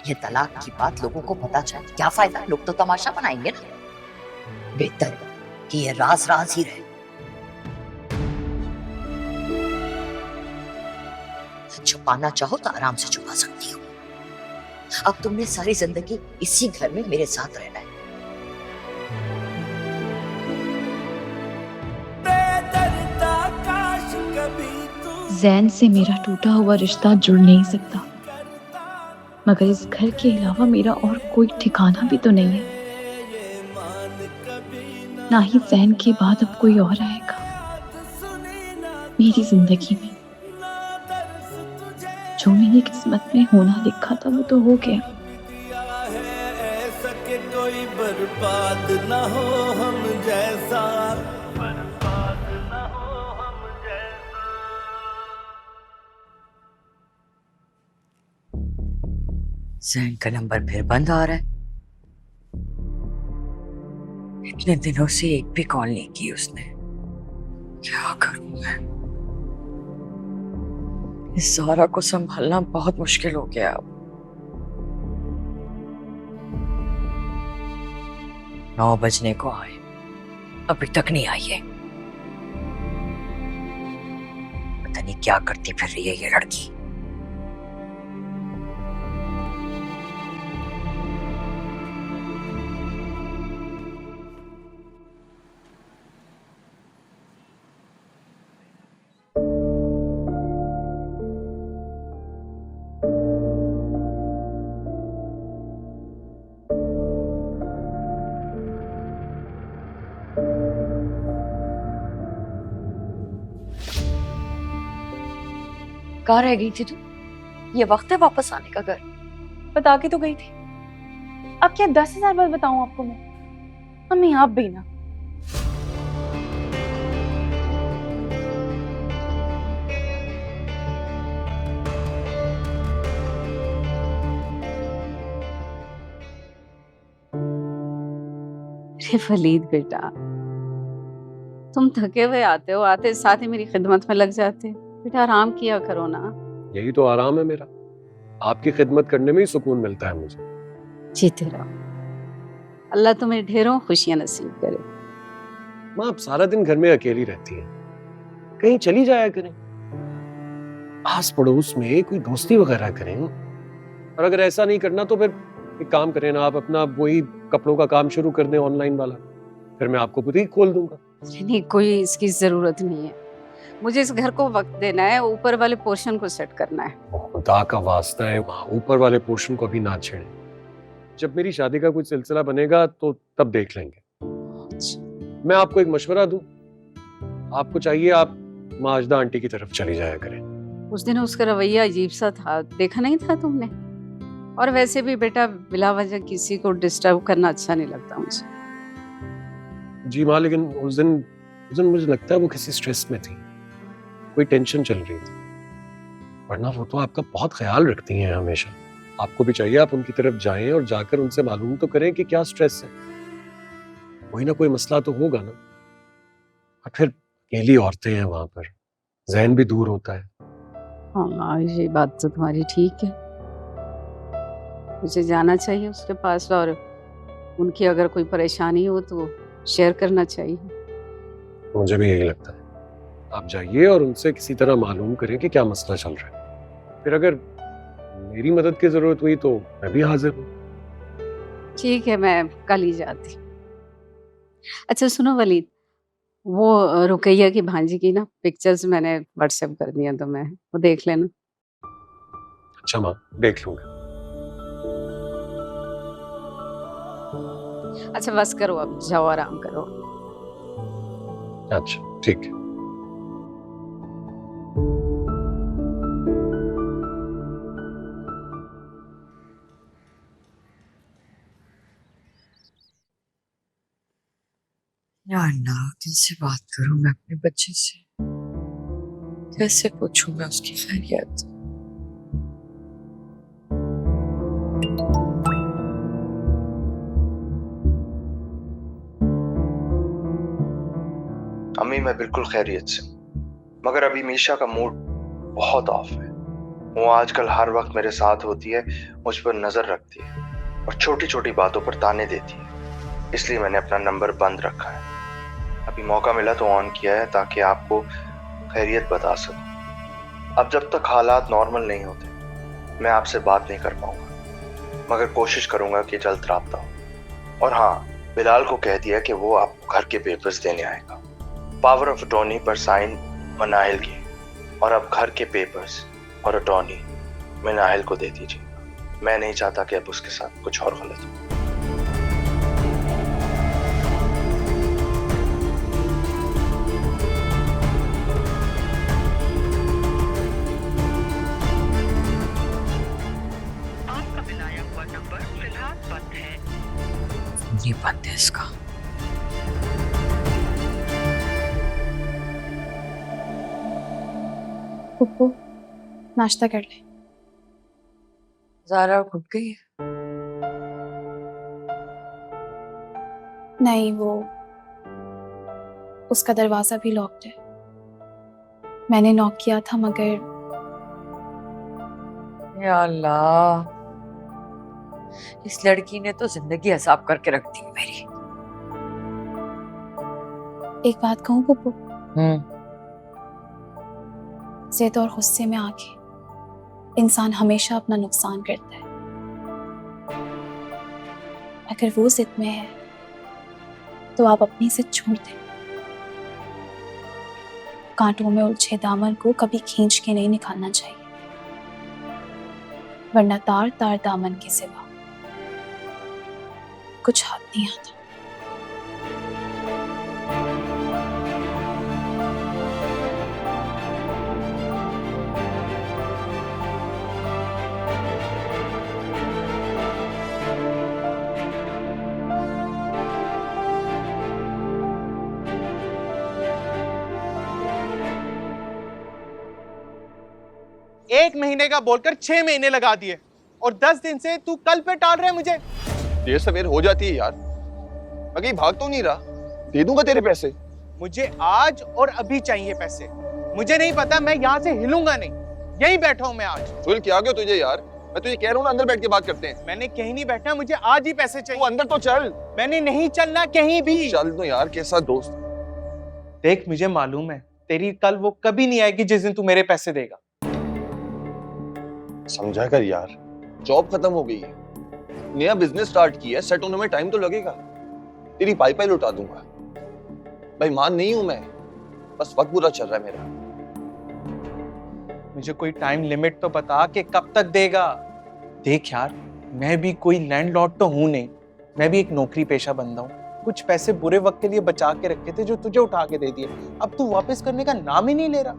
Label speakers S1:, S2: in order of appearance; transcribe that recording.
S1: ये तलाक की बात लोगों को पता चले, क्या फायदा? लोग तो तमाशा बनाएंगे ना। बेहतर कि ये राज राज ही रहे। छुपाना चाहो तो आराम से छुपा सकती हो। अब तुमने सारी जिंदगी इसी घर में मेरे साथ रहना है।
S2: जैन से मेरा टूटा हुआ रिश्ता जुड़ नहीं सकता, मगर इस घर के अलावा मेरा और कोई ठिकाना भी तो नहीं है। ना ही जैन के बाद अब कोई और आएगा मेरी जिंदगी में। जो मेरी किस्मत में होना लिखा था वो तो हो गया।
S3: कोई बर्बाद ना हो हम जैसा,
S1: जैन का नंबर फिर बंद आ रहा है। इतने दिनों से एक भी कॉल नहीं की उसने। क्या करूं मैं? इस सारा को संभालना बहुत मुश्किल हो गया अब। 9 बजने को आए, अभी तक नहीं आई है। पता नहीं क्या करती फिर रही है ये लड़की। कहाँ रह गई थी तू? ये वक्त है वापस आने का घर।
S4: बता के तो गई थी। अब क्या 10,000 बार बताऊं आपको मैं? मम्मी आप भी ना।
S5: अरे वलीद बेटा, तुम थके हुए आते हो, आते साथ ही मेरी खिदमत में लग जाते। बेटा आराम किया करो ना।
S6: यही तो आराम है मेरा, आपकी खिदमत करने में ही सुकून मिलता है मुझे।
S5: जीते रहो, अल्लाह तुम्हें ढेरों खुशियां नसीब करे।
S6: माँ, आप सारा दिन घर में अकेली रहती हैं, कहीं चली जाया करें, आस पड़ोस में कोई दोस्ती वगैरह करें। और अगर ऐसा नहीं करना तो फिर एक काम करें ना, आप अपना वही कपड़ों का काम शुरू कर दें, ऑनलाइन वाला। फिर मैं आपको बुटीक खोल दूंगा।
S5: नहीं, कोई इसकी जरूरत नहीं है। मुझे इस घर को वक्त देना है, ऊपर वाले पोर्शन को सेट करना है।
S6: खुदा का वास्ता है, वहां ऊपर वाले पोर्शन को अभी ना छेड़ें। जब मेरी शादी का कुछ सिलसिला बनेगा तो तब देख लेंगे। मैं आपको एक मशवरा दूं, आपको चाहिए आप माजदा आंटी की तरफ चली जाया करें।
S5: उस दिन उसका रवैया अजीब सा था, देखा नहीं था तुमने? और वैसे भी बेटा बिला वजह किसी को डिस्टर्ब करना अच्छा नहीं लगता मुझे।
S6: जी माँ, लेकिन उस दिन मुझे लगता है वो किसी स्ट्रेस में थी, कोई टेंशन चल रही थी। वरना वो तो आपका बहुत ख्याल रखती हैं हमेशा। आपको भी चाहिए आप उनकी तरफ जाएं और जाकर उनसे मालूम तो करें कि क्या स्ट्रेस है। कोई ना कोई मसला तो होगा ना। और फिर अकेली औरतें हैं वहां पर, जहन भी दूर होता है।
S5: हाँ, ये बात तो तुम्हारी ठीक है। मुझे जाना चाहिए उसके पास, और उनकी अगर कोई परेशानी हो तो शेयर करना चाहिए।
S6: मुझे भी यही लगता है। आप जाइए और उनसे किसी तरह मालूम करें कि क्या मसला चल रहा है। फिर अगर मेरी मदद की जरूरत हुई तो मैं भी हाजिर हूँ।
S5: ठीक है, मैं कल ही जाती। अच्छा सुनो वलीद, वो रुकैया की भांजी की ना पिक्चर्स मैंने व्हाट्सएप कर दिया, तो मैं वो देख लेना।
S6: अच्छा माँ, देख लूंगा।
S5: अच्छा बस करो, अब जाओ आराम करो।
S6: अच्छा ठीक है।
S1: यार ना, किससे बात करूं मैं अपने बच्चे से? कैसे पूछूं मैं उसकी खैरियत?
S7: अम्मी मैं बिल्कुल खैरियत से हूँ, मगर अभी मीशा का मूड बहुत ऑफ है। वो आजकल हर वक्त मेरे साथ होती है, मुझ पर नजर रखती है और छोटी छोटी बातों पर ताने देती है। इसलिए मैंने अपना नंबर बंद रखा है। अभी मौका मिला तो ऑन किया है ताकि आपको खैरियत बता सकूं। अब जब तक हालात नॉर्मल नहीं होते मैं आपसे बात नहीं कर पाऊंगा, मगर कोशिश करूंगा कि जल्द राब्ता हो। और हाँ, बिलाल को कह दिया कि वो आपको घर के पेपर्स देने आएगा। पावर ऑफ अटॉर्नी पर साइन मनाहिल की, और अब घर के पेपर्स और अटॉर्नी मनाहिल को दे दीजिएगा। मैं नहीं चाहता कि अब उसके साथ कुछ और गलत हो।
S1: ये बंद है इसका।
S4: पुप्पो नाश्ता कर ले।
S1: ज़ारा उठ गई है?
S4: नहीं, वो उसका दरवाजा भी लॉक्ड है। मैंने नॉक किया था मगर
S1: या अल्लाह, इस लड़की ने तो जिंदगी हिसाब करके रख दी मेरी।
S4: एक बात कहूँ पुप्पो, ज़िद और गुस्से में आके इंसान हमेशा अपना नुकसान करता है। अगर वो जिद में है तो आप अपनी जिद छोड़ दें। कांटों में उलझे दामन को कभी खींच के नहीं निकालना चाहिए, वरना तार तार दामन के सिवा कुछ हाथ नहीं आता।
S8: एक महीने का बोलकर 6 महीने लगा दिए, और 10 दिन से तू कल पे टाल रहा है मुझे।
S9: देर सवेर हो जाती है यार, मैं कहीं भाग तो नहीं रहा। दे दूंगा तेरे पैसे।
S8: मुझे आज और अभी चाहिए पैसे। मुझे नहीं पता, मैं यहाँ से हिलूंगा नहीं, यहीं बैठा हूँ मैं आज।
S9: सुहेल क्या गया तुझे यार? मैं तुझे कह रहा हूँ ना, अंदर बैठ के बात करते हैं।
S8: मैंने कहीं नहीं बैठना, मुझे आज ही पैसे चाहिए।
S9: तू अंदर तो चल।
S8: मैंने नहीं चलना कहीं भी।
S9: चल तो यार, कैसा दोस्त।
S8: देख, मुझे मालूम है तेरी कल वो कभी नहीं आएगी जिस दिन तू मेरे पैसे देगा।
S9: समझा कर यार, जॉब खत्म हो गई है, नया बिजनेस स्टार्ट किया है, सेट होने में टाइम तो लगेगा। तेरी पाई लुटा दूंगा। भाई मान नहीं हूं मैं, बस वक्त पूरा चल रहा है मेरा।
S8: मुझे कोई टाइम लिमिट तो बता कि कब तक देगा। देख यार, मैं भी कोई लैंडलॉर्ड तो हूं नहीं, मैं भी एक नौकरी पेशा बंदा हूं। कुछ पैसे बुरे वक्त के लिए बचा के रखे थे जो तुझे उठा के दे दिए, अब तू वापस करने का नाम ही नहीं ले रहा।